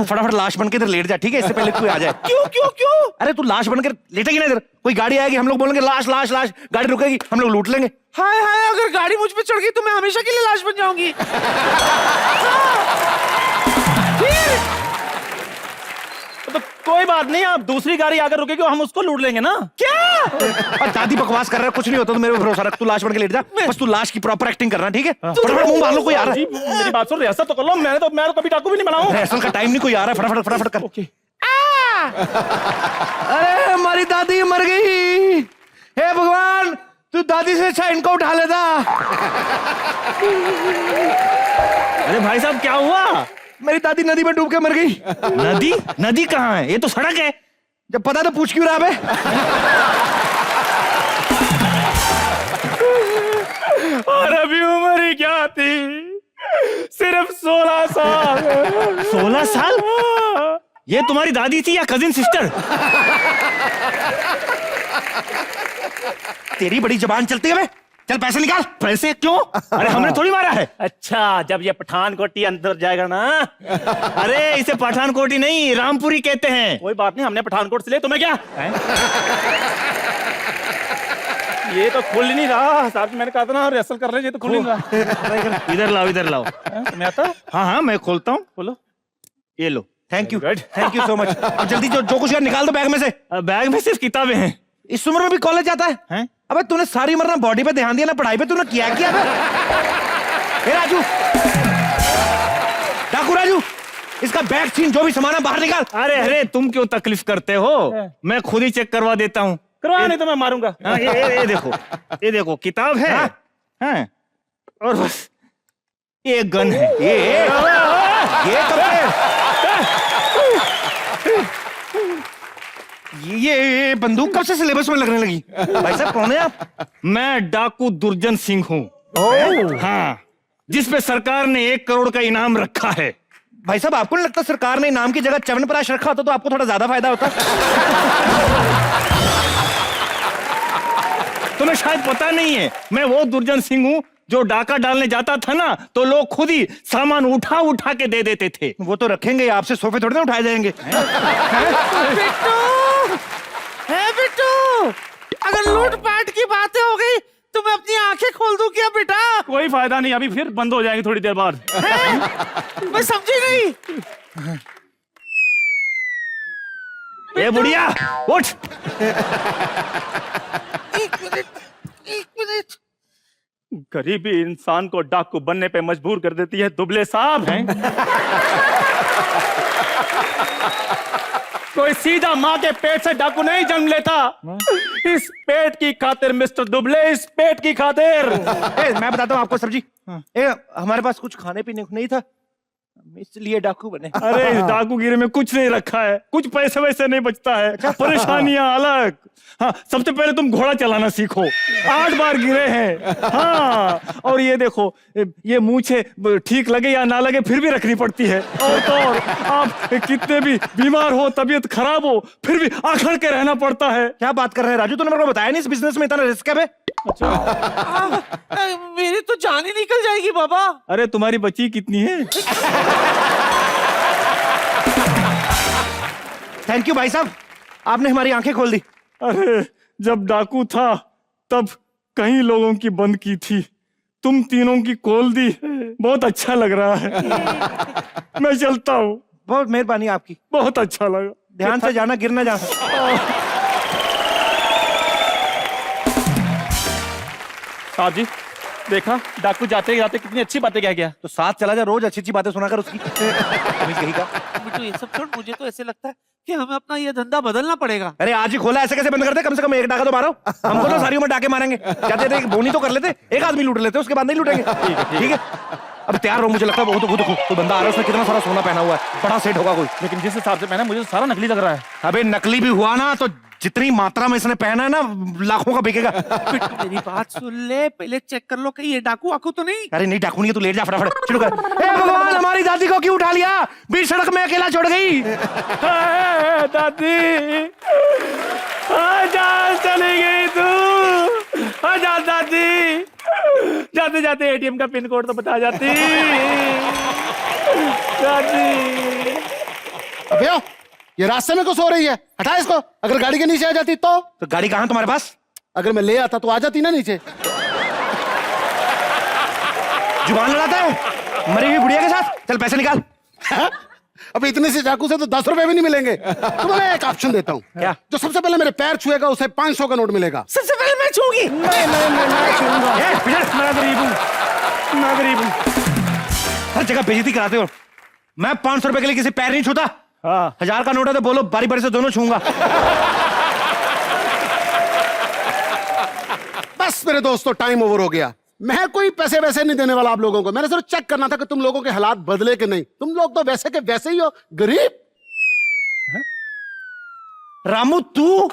तू फटाफट लाश बनके इधर लेट जा, ठीक है, इससे पहले कोई आ जाए। क्यों क्यों क्यों? अरे तू लाश बनकर लेटेगी ना इधर, कोई गाड़ी आएगी, हम लोग बोलेंगे लाश लाश लाश, गाड़ी रुकेगी, हम लोग लूट लेंगे। हाय हाय, अगर गाड़ी मुझ पे चढ़ गई तो मैं हमेशा के लिए लाश बन जाऊंगी। तो कोई बात नहीं, आप दूसरी गाड़ी आकर रुकेगी, हम उसको लूट लेंगे ना। क्या? और दादी बकवास कर रहा है, कुछ नहीं होता, तो मेरे पे भरोसा रख, तू लाश बन के लेट जा, बस तू लाश की प्रॉपर एक्टिंग करना, ठीक है? फटाफट मुंह मार लो, कोई आ रहा है। मेरी बात सुन, रिहर्सल तो कर लो, मैं तो कभी डाकू भी नहीं बनाऊं। रिहर्सल का टाइम नहीं, कोई आ रहा है, फटाफट फटाफट कर। ओके। अरे हमारी दादी मर गई, हे भगवान, तू दादी से अच्छा इनको उठा लेता। अरे भाई साहब, क्या हुआ? मेरी दादी नदी में डूब के मर गई। नदी? नदी कहाँ है? ये तो सड़क है। जब पता तो पूछ क्यों रहा बे? और अभी उम्र ही क्या थी, सिर्फ 16 साल। 16 साल? ये तुम्हारी दादी थी या कजिन सिस्टर? तेरी बड़ी जबान चलती है बे, चल पैसे निकाल। पैसे क्यों? अरे हमने थोड़ी मारा है। अच्छा, जब ये पठानकोटी अंदर जाएगा ना। अरे इसे पठानकोटी नहीं, रामपुरी कहते हैं। कोई बात नहीं, हमने पठानकोट से ले, तुम्हें क्या ये तो खुल ही नहीं रहा साहब, मैंने कहा था ना रिहर्सल कर रहे, ये तो खुल ही नहीं रहा। इधर लाओ, इधर लाओ। मैं आता? हाँ हाँ, मैं खोलता हूँ, खोलो। ये लो। Thank you so much. अब जल्दी जो कुछ यार निकाल दो बैग में से। बैग में सिर्फ किताबें हैं। इस उम्र में भी कॉलेज जाता है? अबे तूने सारी उम्र ना बॉडी पे ध्यान दिया ना पढ़ाई पे, तूने किया क्या? ए राजू, डाकू राजू, इसका बैग छीन, जो भी सामान है बाहर निकाल। अरे अरे, तुम क्यों तकलीफ करते हो, मैं खुद ही चेक करवा देता हूँ। करवा नहीं तो मैं मारूंगा। ये देखो, ये देखो, किताब है। हाँ? और बस ये गन है। ये कब से? ये बंदूक कब से सिलेबस में लगने लगी? भाई साहब कौन है आप? मैं डाकू दुर्जन सिंह हूँ। हाँ, जिसपे सरकार ने 1 करोड़ का इनाम रखा है। भाई साहब आपको नहीं लगता सरकार ने इनाम की जगह च्यवनप्राश रखा होता तो आपको थोड़ा ज्यादा फायदा होता? तुम्हें शायद पता नहीं है, मैं वो दुर्जन सिंह हूँ जो डाका डालने जाता था ना, तो लोग खुद ही सामान उठा उठा के दे देते थे। वो तो रखेंगे, आपसे सोफे थोड़े ना उठाए जाएंगे। बिट्टू, अगर लूटपाट की बातें हो गई तो मैं अपनी आंखें खोल दूं क्या बेटा? कोई फायदा नहीं, अभी फिर बंद हो जाएंगे थोड़ी देर बाद। मैं समझी नहीं। ए बुढ़िया, उठ। एक मिनट। गरीबी इंसान को डाकू बनने पे मजबूर कर देती है, दुबले साहब हैं। कोई सीधा माँ के पेट से डाकू नहीं जन्म लेता। इस पेट की खातिर मिस्टर दुबले, इस पेट की खातिर। मैं बताता हूँ आपको सर जी, हमारे पास कुछ खाने पीने को नहीं था, इसलिए डाकू बने। अरे इस डाकूगिरी में कुछ नहीं रखा है, कुछ पैसे वैसे नहीं बचता है, परेशानियां अलग। हाँ, सबसे पहले तुम घोड़ा चलाना सीखो, 8 बार गिरे हैं। हाँ, और ये देखो, ये मूछे ठीक लगे या ना लगे फिर भी रखनी पड़ती है। और तो और, आप कितने भी बीमार हो, तबीयत खराब हो, फिर भी आखड़ के रहना पड़ता है। क्या बात कर रहे हैं राजू, तूने मेरे को बताया नहीं इस बिजनेस में इतना रिस्क है? मेरी तो जान ही निकल जाएगी बाबा। अरे तुम्हारी बच्ची कितनी है? थैंक यू भाई साहब, आपने हमारी आंखें खोल दी। अरे जब डाकू था तब कई लोगों की बंद की थी, तुम तीनों की खोल दी, बहुत अच्छा लग रहा है। मैं चलता हूँ। बहुत मेहरबानी आपकी, बहुत अच्छा लगा। ध्यान से जाना, गिरना जाना। साहब जी, देखा डाकू जाते जाते कितनी अच्छी बातें कह गया। तो साथ चला जा, रोज अच्छी अच्छी बातें सुना कर उसकी। कहीं का बिट्टू ये सब छोड़, मुझे तो ऐसे लगता है कि हमें अपना ये धंधा बदलना पड़ेगा। अरे आज ही खोला, ऐसे कैसे बंद करते? कम से कम एक डाका तो मारो। हमको तो सारी उम्र डाके मारेंगे। कहते थे बोनी तो कर लेते, एक आदमी लूट लेते, उसके बाद नहीं लूटेंगे। ठीक है, अब तैयार रहो, मुझे लगता है वो देखो तो बंदा आ रहा है, उसने कितना सारा सोना पहना हुआ है, बड़ा सेट होगा कोई। लेकिन जिस हिसाब से पहना मुझे तो सारा नकली लग रहा है। अबे नकली भी हुआ ना तो जितनी मात्रा में इसने पहना है ना, लाखों का बिकेगा। बिट्टू मेरी बात सुन ले, पहले चेक कर लो कहीं ये डाकू वाकू तो नहीं। अरे नहीं, डाकू नहीं है, तू लेट जा फटाफट, शुरू कर। हे भगवान, हमारी दादी को क्यों उठा लिया? बीच सड़क में अकेला छोड़ गई। दादी, आजा, चली गई तू। आजा दादी, जाते जाते एटीएम का पिन कोड तो बता जाती। दादी अबे ओ, ये रास्ते में क्यों सो रही है? हटा इसको। अगर गाड़ी के नीचे आ जाती तो गाड़ी कहाँ तुम्हारे पास? अगर मैं ले आता तो आ जाती ना नीचे। जुबान लड़ाता है मरी हुई बुढ़िया के साथ। चल पैसे निकाल। अब इतने से चाकू से तो 10 रुपए भी नहीं मिलेंगे। तो मैं एक ऑप्शन देता हूँ। क्या? जो सबसे पहले मेरे पैर छुएगा उसे 500 का नोट मिलेगा। सबसे पहले मैं छूंगी। मैं छूऊंगा। मैं गरीब हूँ, मैं गरीब हूँ। हर जगह बेइज्जती कराते हो। मैं 500 रुपए के लिए किसी पैर नहीं छूता। हाँ 1000 का नोट है तो बोलो बारी बारी से दोनों छूंगा। बस मेरे दोस्तों टाइम ओवर हो गया। मैं कोई पैसे वैसे नहीं देने वाला आप लोगों को। मैंने सिर्फ चेक करना था कि तुम लोगों के हालात बदले कि नहीं। तुम लोग तो वैसे के वैसे ही हो, गरीब। रामू तू?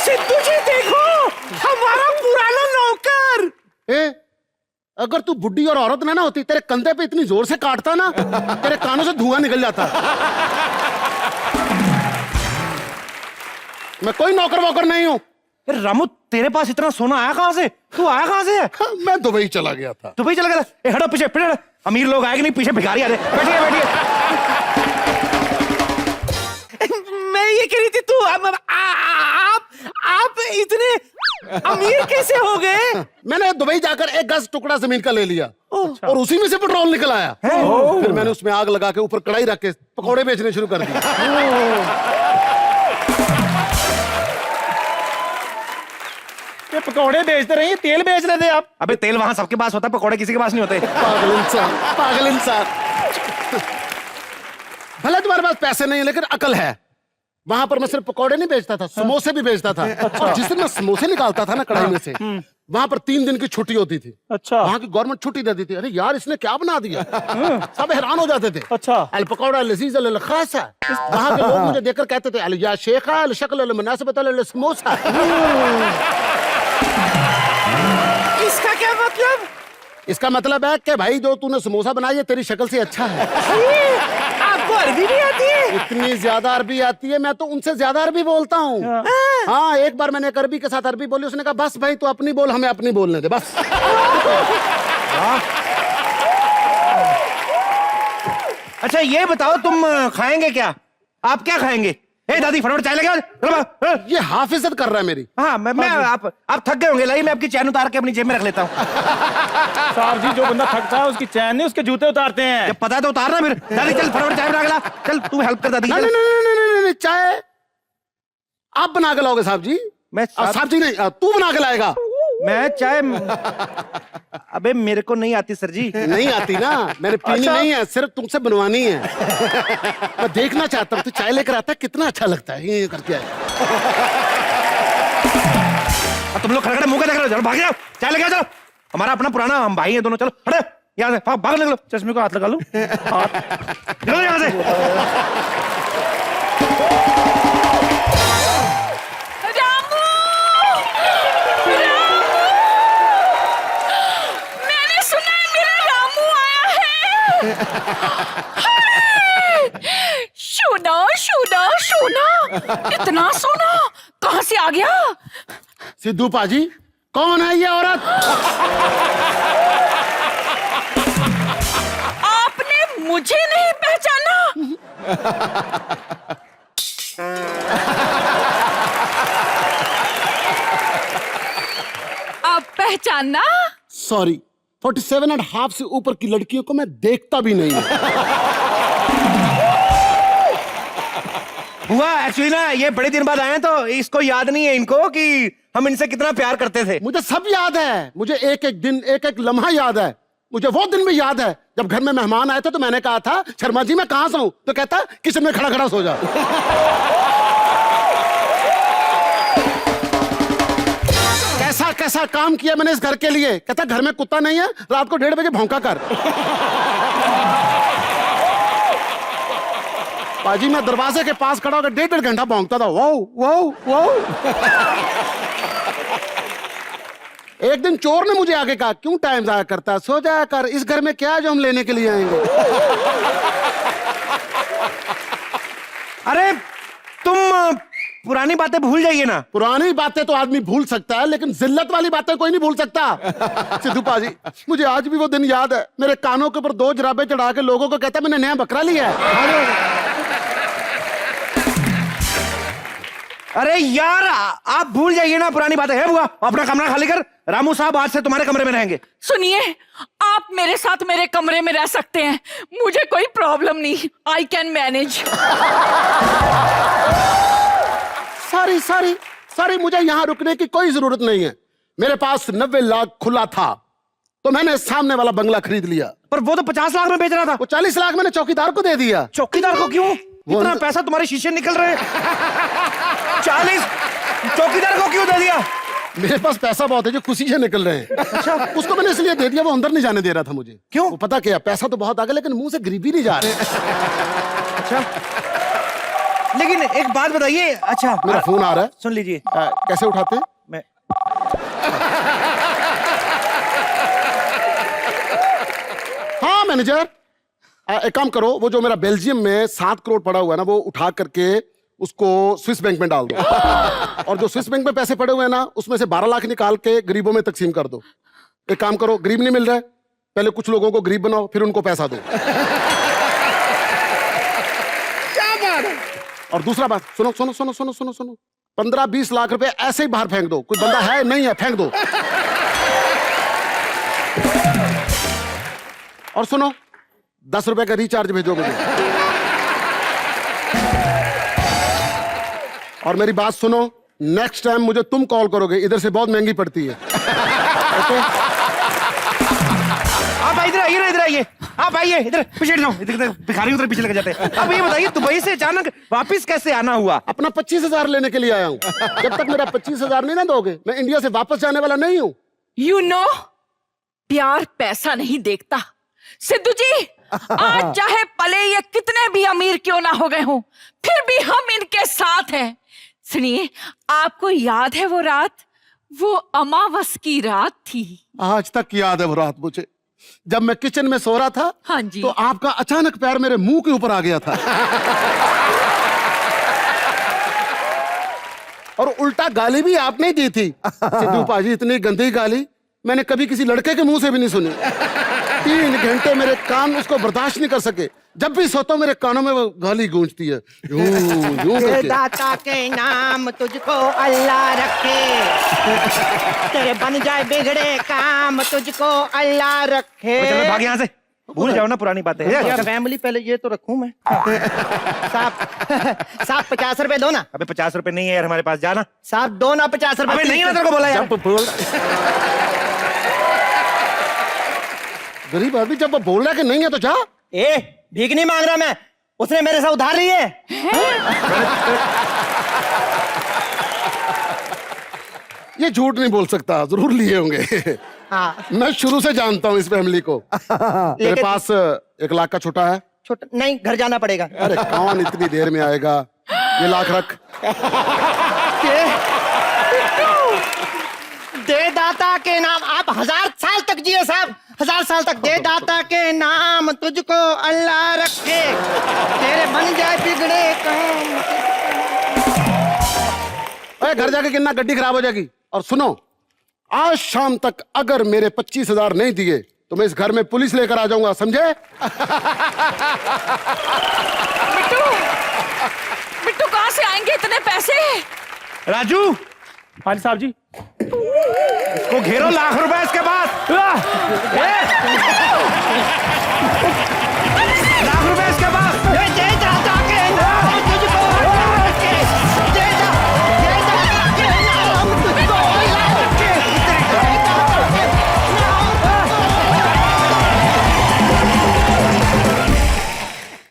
सिद्धू जी देखो, हमारा पुराना नौकर। ए, अगर तू बुड्ढी और औरत ना होती, तेरे कंधे पे इतनी जोर से काटता ना, तेरे कानों से धुआं निकल जाता। मैं कोई नौकर वोकर नहीं हूं। रामू तेरे पास इतना सोना आया कहां से? तू आया कहां से? हाँ, मैं दुबई चला गया था। दुबई चला गया? ए, हटो पीछे पीछे हटो। अमीर लोग आएंगे नहीं, पीछे भिखारी आ रहे। बैठिए बैठिए। मैं ये कह रही थी तू आप इतने अमीर कैसे हो गए? मैंने दुबई जाकर 1 गज टुकड़ा जमीन का ले लिया और उसी में से पेट्रोल निकल आया। फिर मैंने उसमें आग लगा के ऊपर कढ़ाई रख के पकौड़े बेचने शुरू कर दिए। ये पकौड़े बेचते रहिए, तेल बेच रहे थे आप। अबे तेल वहां सबके पास होता है, पकौड़े किसी के पास नहीं होते। पागल इंसान, पागल इंसान। भले तुम्हारे पास पैसे नहीं है लेकिन अकल है। वहां पर मैं सिर्फ पकौड़े नहीं बेचता था, समोसे भी बेचता था। और जिस दिन मैं समोसे निकालता था ना कढ़ाई में से, वहां पर 3 दिन की छुट्टी होती थी। अच्छा। वहां की गवर्नमेंट छुट्टी देती थी। अरे यार इसने क्या बना दिया? सब हैरान हो जाते थे। अच्छा। अल पकौड़ा लजीज अल खासा। वहां के लोग मुझे देखकर कहते थे अल या शेखा अल शक्ल अल मुनासिबत अल समोसा। इसका क्या मतलब? इसका मतलब है कि भाई जो तूने समोसा बनाई है तेरी शक्ल से अच्छा है। आपको अरबी भी आती है? इतनी ज्यादा अरबी आती है, मैं तो उनसे ज्यादा अरबी बोलता हूँ। हाँ, एक बार मैंने एक अरबी के साथ अरबी बोली, उसने कहा बस भाई तू अपनी बोल, हमें अपनी बोलने दे बस। अच्छा ये बताओ तुम खाएंगे क्या? आप क्या खाएंगे? ए दादी फटाफट चाय लेके आओ। ये हाफ इज्जत कर रहा है मेरी। हाँ मैं आप थक गए होंगे। लाइए मैं आपकी चैन उतार के अपनी जेब में रख लेता हूँ। साहब जी, जो बंदा थकता है उसकी चैन नहीं, उसके जूते उतारते हैं। जब पता है तो उतारना। फिर दादी चल फटाफट चाय बना के ला। चल तू हेल्प कर दादी। नहीं नहीं नहीं नहीं नहीं, चाय आप बना के लाओगे साहब जी? मैं साहब जी नहीं, तू बना के लाएगा। मैं चाय अबे मेरे को नहीं आती सर जी। नहीं आती ना, मैंने पीनी नहीं है, सिर्फ तुमसे बनवानी है। मैं देखना चाहता हूँ तू चाय लेकर आता है, कितना अच्छा लगता है ये करके आए। तुम लोग खड़े खड़े मुंह के देख रहे हो। चलो भाग जाओ, चाय लेके आ जाओ। हमारा अपना पुराना, हम भाई हैं दोनों। चलो हटे यहाँ से, भाग निकलो। चश्मे को हाथ लगा लो, निकलो यहाँ से। मैंने सुना है मेरा रामू आया है। सोना सोना सोना, इतना सोना कहाँ से आ गया? सिद्धू पाजी, कौन है ये औरत? आपने मुझे नहीं पहचाना? आप पहचानना? सॉरी, 47.5 से ऊपर की लड़कियों को मैं देखता भी नहीं। हुआ एक्चुअली ना, ये बड़े दिन बाद आए हैं तो इसको याद नहीं है इनको कि हम इनसे कितना प्यार करते थे। मुझे सब याद है, मुझे एक एक दिन एक एक लम्हा याद है। मुझे वो दिन भी याद है जब घर में मेहमान आए थे तो मैंने कहा था शर्मा जी मैं कहां सोऊं, तो कहता किचन में खड़ा खड़ा सो जा। कैसा कैसा काम किया मैंने इस घर के लिए। कहता घर में कुत्ता नहीं है, रात को 1:30 बजे भौंका कर। पाजी मैं दरवाजे के पास खड़ा होकर 1.5 घंटा भौंकता था। वो वो एक दिन चोर ने मुझे आगे कहा क्यों टाइम जाया करता है, सो जाया कर, इस घर में क्या है जो हम लेने के लिए आएंगे। अरे तुम पुरानी बातें भूल जाइए ना। पुरानी बातें तो आदमी भूल सकता है, लेकिन जिल्लत वाली बातें कोई नहीं भूल सकता। सिद्धू पाजी, मुझे आज भी वो दिन याद है, मेरे कानों के ऊपर 2 जराबे चढ़ा के लोगों को कहता मैंने नया बकरा लिया है। अरे यार आप भूल जाइए ना पुरानी बातें। है बुआ, अपना कमरा खाली कर। रामू साहब आज से तुम्हारे कमरे में रहेंगे। सुनिए, आप मेरे साथ मेरे कमरे में रह सकते हैं, मुझे कोई प्रॉब्लम नहीं, आई कैन मैनेज। सारी मुझे यहाँ रुकने की कोई जरूरत नहीं है। मेरे पास 90 लाख खुला था, तो मैंने सामने वाला बंगला खरीद लिया। पर वो तो 50 लाख में बेच रहा था। वो 40 लाख मैंने चौकीदार को दे दिया। चौकीदार को क्यों? इतना पैसा तुम्हारे शीशे निकल रहे हैं। 40 चौकीदार को क्यों दे दिया? मेरे पास पैसा बहुत है जो खुशी से निकल रहे हैं। अच्छा, उसको मैंने इसलिए दे दिया, वो अंदर नहीं जाने दे रहा था मुझे। क्यों? वो पता क्या, पैसा तो बहुत आ गया लेकिन मुंह से गरीबी नहीं जा रही। अच्छा, लेकिन एक बात बताइए। अच्छा, मेरा फोन आ रहा है, सुन लीजिए। कैसे उठाते हैं? मैं हाँ मैनेजर, एक काम करो, वो जो मेरा बेल्जियम में 7 करोड़ पड़ा हुआ है ना, वो उठा करके उसको स्विस बैंक में डाल दो। और जो स्विस बैंक में पैसे पड़े हुए हैं ना, उसमें से 12 लाख निकाल के गरीबों में तकसीम कर दो। एक काम करो, गरीब नहीं मिल रहा है, पहले कुछ लोगों को गरीब बनाओ, फिर उनको पैसा दो। क्या बात है। और दूसरा बात, सुनो सुनो सुनो सुनो सुनो सुनो, 15-20 लाख रुपए ऐसे ही बाहर फेंक दो। कोई बंदा है नहीं है, फेंक दो। और सुनो, 10 रुपए का रिचार्ज भेजो मुझे। और मेरी बात सुनो, नेक्स्ट टाइम मुझे तुम कॉल करोगे, इधर से बहुत महंगी पड़ती है। ओके? आप इधर आइए ना, इधर आइए। आप आइए इधर, पीछे जाओ। इधर भिखारी उधर पीछे लगे जाते हैं। अब ये बताइए, दुबई से अचानक वापस कैसे आना हुआ? अपना 25,000 लेने के लिए आया हूँ। जब तक मेरा 25,000 नहीं ना दोगे, मैं इंडिया से वापस जाने वाला नहीं हूँ। You know, प्यार पैसा नहीं देखता। सिद्धू जी, आज चाहे पले ये कितने भी अमीर क्यों ना हो गए हों, फिर भी हम इनके साथ हैं। सुनिए, आपको याद है वो रात, वो अमावस की रात थी। आज तक याद है वो रात मुझे, जब मैं किचन में सो रहा था। हाँ जी। तो आपका अचानक पैर मेरे मुंह के ऊपर आ गया था। और उल्टा गाली भी आपने दी थी। सिद्धू पाजी, इतनी गंदी गाली मैंने कभी किसी लड़के के मुंह से भी नहीं सुनी। 3 घंटे मेरे कान उसको बर्दाश्त नहीं कर सके। जब भी सोता हूं मेरे कानों में वो गाली गूंजती है, यूं यूं करके। दाता के नाम तुझको अल्लाह रखे, तेरे बन जाए बिगड़े काम तुझको अल्लाह रखे। चलो भाग यहाँ से, भूल जाओ ना पुरानी बातें। यार फैमिली पहले ये तो रखूं मैं। साहब 50 रुपए दो ना। अबे 50 रुपए नहीं है यार हमारे पास, जाना। साहब दो ना 50 रुपए। अबे नहीं है ना, तेरे को बोला यार। जब बोल गरीब आदमी, जब वो बोल रहा है कि नहीं है तो जा। ए, भीख नहीं मांग रहा मैं, उसने मेरे से उधार ली है। ये झूठ नहीं बोल सकता, जरूर लिए होंगे। हाँ। मैं शुरू से जानता हूँ इस फैमिली को। मेरे पास 1 लाख का छोटा है। छोटा नहीं, घर जाना पड़ेगा। अरे कौन इतनी देर में आएगा, ये लाख रख। दे दाता के नाम, आप 1000 साल तक जिए साहब, 1000 साल तक। दे दाता के नाम तुझको अल्लाह रखे, तेरे बन जाए बिगड़े काम। अरे घर जाके कितना गड्डी खराब हो जाएगी। और सुनो, आज शाम तक अगर मेरे 25,000 नहीं दिए तो मैं इस घर में पुलिस लेकर आ जाऊंगा, समझे? बिट्टू कहाँ से आएंगे इतने पैसे? राजू, हाँ जी साहब जी। इसको घेरो, लाख रुपए इसके पास।